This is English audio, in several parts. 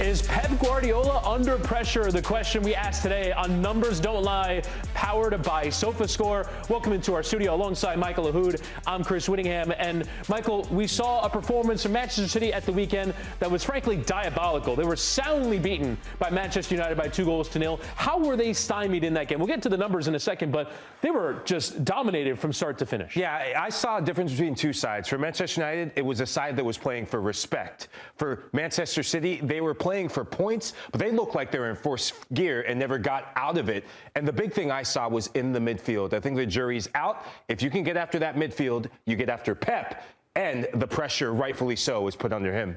Is Pep Guardiola under pressure? The question we asked today on Numbers Don't Lie, powered by Sofascore. Welcome into our studio alongside Michael Lahoud. I'm Chris Wittyngham. And Michael, we saw a performance from Manchester City at the weekend that was frankly diabolical. They were soundly beaten by Manchester United by 2-0. How were they stymied in that game? We'll get to the numbers in a second, but they were just dominated from start to finish. Yeah, I saw a difference between two sides. For Manchester United, it was a side that was playing for respect. For Manchester City, they were playing for points, but they looked like they were in fourth gear and never got out of it. And the big thing I saw was in the midfield. I think the jury's out. If you can get after that midfield, you get after Pep, and the pressure, rightfully so, is put under him.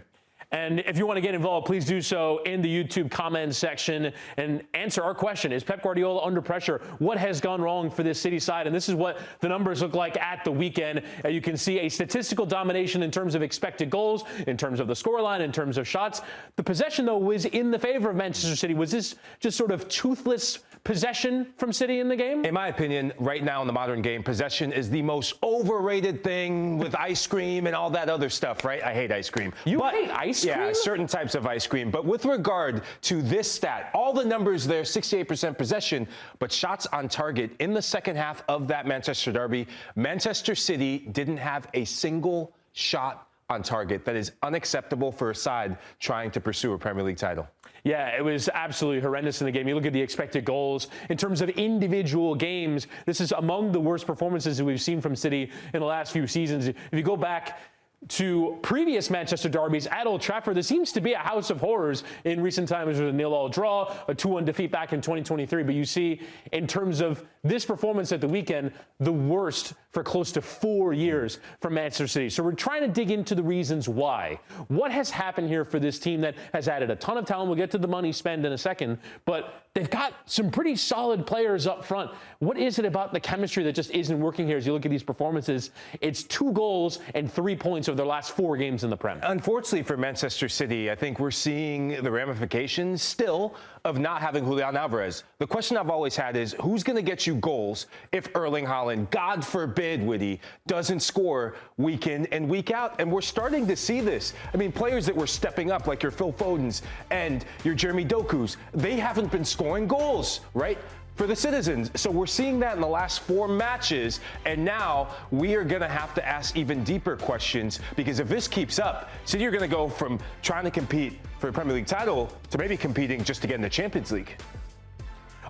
And if you want to get involved, please do so in the YouTube comments section and answer our question. Is Pep Guardiola under pressure? What has gone wrong for this City side? And this is what the numbers look like at the weekend. You can see a statistical domination in terms of expected goals, in terms of the scoreline, in terms of shots. The possession, though, was in the favor of Manchester City. Was this just sort of toothless possession from City in the game? In my opinion, right now in the modern game, possession is the most overrated thing with ice cream and all that other stuff, right? I hate ice cream. You hate ice cream? Yeah, certain types of ice cream. But with regard to this stat, all the numbers there, 68% possession, but shots on target in the second half of that Manchester derby, Manchester City didn't have a single shot on target. That is unacceptable for a side trying to pursue a Premier League title. Yeah, it was absolutely horrendous in the game. You look at the expected goals. In terms of individual games, this is among the worst performances that we've seen from City in the last few seasons. If you go back to previous Manchester derbies at Old Trafford, there seems to be a house of horrors in recent times. There was a 0-0 draw, a 2-1 defeat back in 2023. But you see, in terms of this performance at the weekend, the worst for close to 4 years from Manchester City. So we're trying to dig into the reasons why. What has happened here for this team that has added a ton of talent? We'll get to the money spent in a second, but they've got some pretty solid players up front. What is it about the chemistry that just isn't working here as you look at these performances? It's 2 goals and 3 points over their last 4 games in the Prem. Unfortunately for Manchester City, I think we're seeing the ramifications still of not having Julian Alvarez. The question I've always had is, who's going to get you goals if Erling Haaland, God forbid, Witty, doesn't score week in and week out? And we're starting to see this. I mean, players that were stepping up, like your Phil Fodens and your Jeremy Doku's, they haven't been scoring goals, right, for the citizens. So we're seeing that in the last 4 matches, and now we are going to have to ask even deeper questions, because if this keeps up, City are going to go from trying to compete for a Premier League title to maybe competing just to get in the Champions League.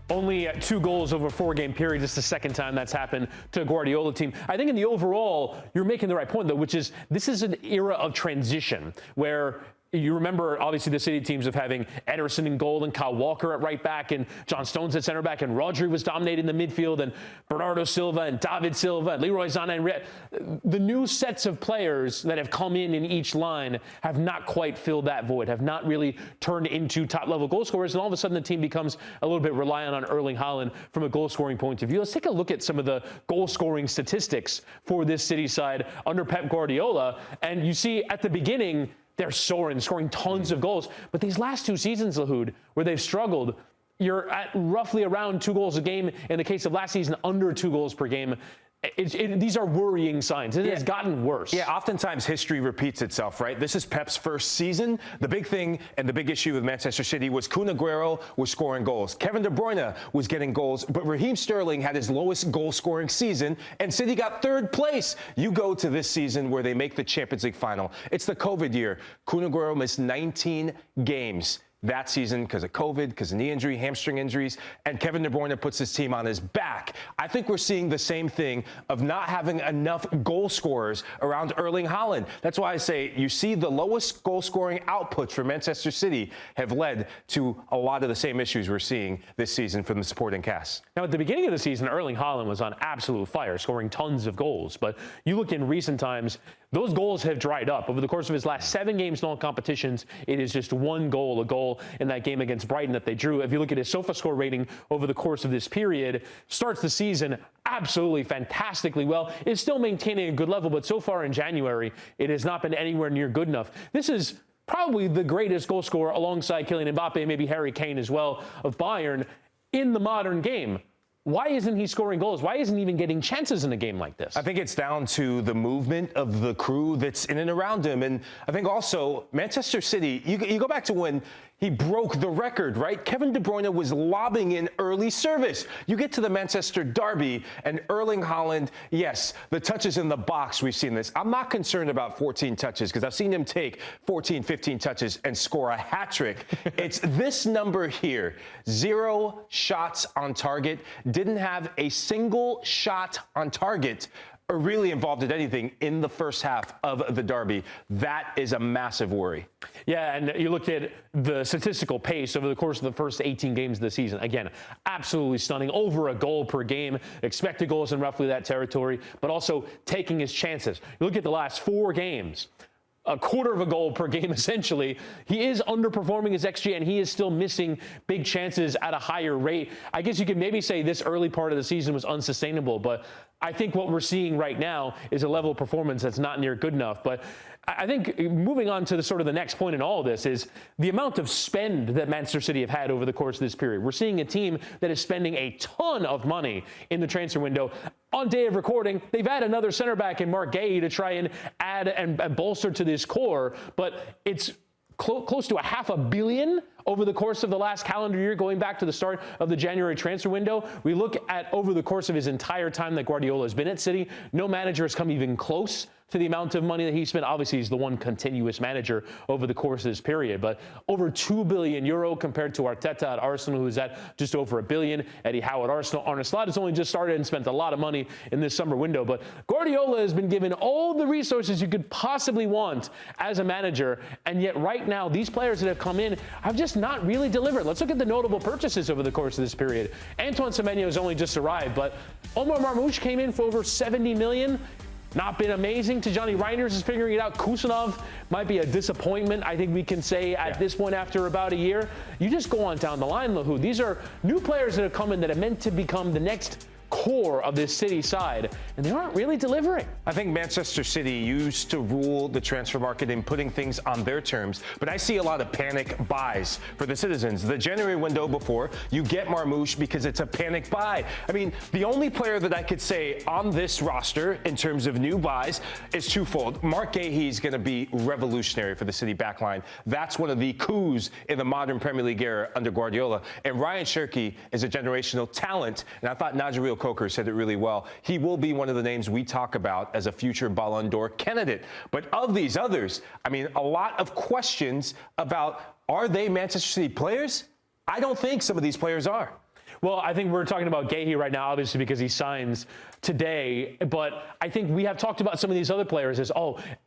Only 2 goals over a 4-game period. This is the second time that's happened to a Guardiola team. I think in the overall, you're making the right point, though, which is this is an era of transition where you remember, obviously, the City teams of having Ederson in goal and Kyle Walker at right back and John Stones at center back and Rodri was dominating the midfield and Bernardo Silva and David Silva and Leroy Sané. The new sets of players that have come in each line have not quite filled that void, have not really turned into top-level goal scorers, and all of a sudden the team becomes a little bit reliant on Erling Haaland from a goal-scoring point of view. Let's take a look at some of the goal-scoring statistics for this City side under Pep Guardiola, and you see at the beginning, they're soaring, scoring tons of goals. But these last 2 seasons, Lahoud, where they've struggled, you're at roughly around 2 goals a game. In the case of last season, under 2 goals per game. These are worrying signs. It has gotten worse. Yeah, oftentimes history repeats itself, right? This is Pep's first season. The big thing and the big issue with Manchester City was Kun Aguero was scoring goals. Kevin De Bruyne was getting goals, but Raheem Sterling had his lowest goal-scoring season, and City got 3rd place. You go to this season where they make the Champions League final. It's the COVID year. Kun Aguero missed 19 games that season because of COVID, because of knee injury, hamstring injuries, and Kevin De Bruyne puts his team on his back. I think we're seeing the same thing of not having enough goal scorers around Erling Haaland. That's why I say you see the lowest goal scoring outputs for Manchester City have led to a lot of the same issues we're seeing this season from the supporting cast. Now, at the beginning of the season, Erling Haaland was on absolute fire, scoring tons of goals. But you look in recent times, those goals have dried up. Over the course of his last 7 games in all competitions, it is just 1 goal, a goal in that game against Brighton that they drew. If you look at his Sofascore rating over the course of this period, starts the season absolutely fantastically well, is still maintaining a good level, but so far in January, it has not been anywhere near good enough. This is probably the greatest goal scorer alongside Kylian Mbappe, maybe Harry Kane as well, of Bayern in the modern game. Why isn't he scoring goals? Why isn't he even getting chances in a game like this? I think it's down to the movement of the crew that's in and around him. And I think also Manchester City, you go back to when he broke the record, right? Kevin De Bruyne was lobbing in early service. You get to the Manchester derby, and Erling Haaland, yes, the touches in the box, we've seen this. I'm not concerned about 14 touches because I've seen him take 14, 15 touches and score a hat trick. It's this number here, 0 shots on target, didn't have a single shot on target or really involved in anything in the first half of the derby. That is a massive worry. Yeah, and you look at the statistical pace over the course of the first 18 games of the season. Again, absolutely stunning. Over a goal per game. Expected goals in roughly that territory, but also taking his chances. You look at the last 4 games. A quarter of a goal per game, essentially. He is underperforming his XG, and he is still missing big chances at a higher rate. I guess you could maybe say this early part of the season was unsustainable, but I think what we're seeing right now is a level of performance that's not near good enough. But I think moving on to the next point in all of this is the amount of spend that Manchester City have had over the course of this period. We're seeing a team that is spending a ton of money in the transfer window. On day of recording, they've had another center back in Mark Gay to try and add and bolster to this core, but it's close to $500 million over the course of the last calendar year, going back to the start of the January transfer window. We look at over the course of his entire time that Guardiola has been at City, no manager has come even close to the amount of money that he spent. Obviously, he's the one continuous manager over the course of this period, but over €2 billion compared to Arteta at Arsenal, who's at just over $1 billion. Eddie Howe at Arsenal. Arne Slot has only just started and spent a lot of money in this summer window, but Guardiola has been given all the resources you could possibly want as a manager, and yet right now, these players that have come in have just not really delivered. Let's look at the notable purchases over the course of this period. Antoine Semenyo has only just arrived, but Omar Marmoush came in for over $70 million. Not been amazing. Tijani Reinders is figuring it out. Kusanov might be a disappointment, I think we can say at this point after about a year. You just go on down the line, Lahoud. These are new players that have come in that are meant to become the next core of this City side, and they aren't really delivering. I think Manchester City used to rule the transfer market in putting things on their terms, but I see a lot of panic buys for the citizens. The January window before, you get Marmoush because it's a panic buy. I mean, the only player that I could say on this roster in terms of new buys is twofold. Mark Gahey is going to be revolutionary for the City backline. That's one of the coups in the modern Premier League era under Guardiola. And Ryan Cherki is a generational talent, and I thought Najee Coker said it really well. He will be one of the names we talk about as a future Ballon d'Or candidate. But of these others, I mean, a lot of questions about, are they Manchester City players? I don't think some of these players are. Well, I think we're talking about Gahey right now, obviously, because he signs today. But I think we have talked about some of these other players as,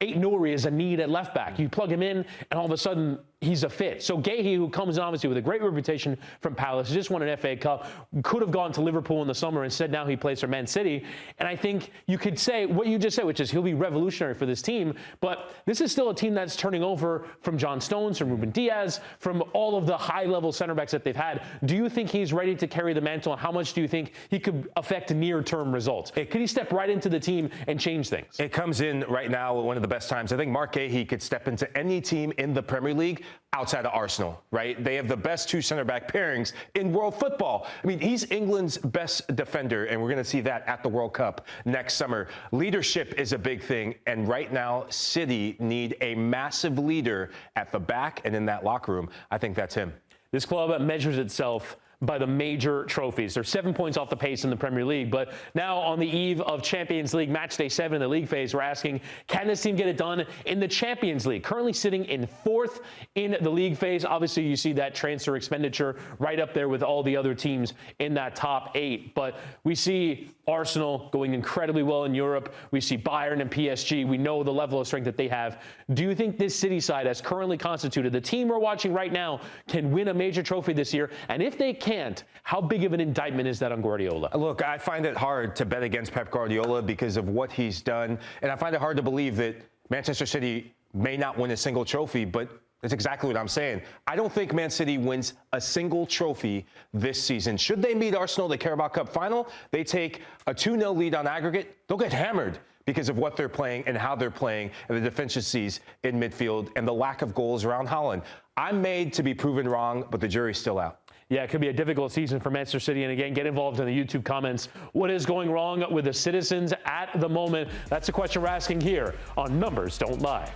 Ait Nouri is a need at left back. You plug him in, and all of a sudden, he's a fit. So Gahey, who comes in, obviously, with a great reputation from Palace, just won an FA Cup, could have gone to Liverpool in the summer. Instead, now he plays for Man City. And I think you could say what you just said, which is he'll be revolutionary for this team. But this is still a team that's turning over from John Stones, from Ruben Diaz, from all of the high-level center backs that they've had. Do you think he's ready to carry the mantle, and how much do you think he could affect near-term results? Could he step right into the team and change things? It comes in right now at one of the best times. I think Mark Gahey could step into any team in the Premier League outside of Arsenal, right? They have the best 2 center-back pairings in world football. I mean, he's England's best defender, and we're going to see that at the World Cup next summer. Leadership is a big thing, and right now, City need a massive leader at the back and in that locker room. I think that's him. This club measures itself by the major trophies. They're 7 points off the pace in the Premier League, but now on the eve of Champions League match day 7 in the league phase, we're asking, can this team get it done in the Champions League? Currently sitting in 4th in the league phase. Obviously, you see that transfer expenditure right up there with all the other teams in that top 8, but we see Arsenal going incredibly well in Europe. We see Bayern and PSG. We know the level of strength that they have. Do you think this City side, as currently constituted, the team we're watching right now, can win a major trophy this year? And if they can't, how big of an indictment is that on Guardiola? Look, I find it hard to bet against Pep Guardiola because of what he's done. And I find it hard to believe that Manchester City may not win a single trophy, but that's exactly what I'm saying. I don't think Man City wins a single trophy this season. Should they meet Arsenal in the Carabao Cup final, they take a 2-0 lead on aggregate, they'll get hammered because of what they're playing and how they're playing and the deficiencies in midfield and the lack of goals around Haaland. I'm made to be proven wrong, but the jury's still out. Yeah, it could be a difficult season for Manchester City. And again, get involved in the YouTube comments. What is going wrong with the citizens at the moment? That's a question we're asking here on Numbers Don't Lie.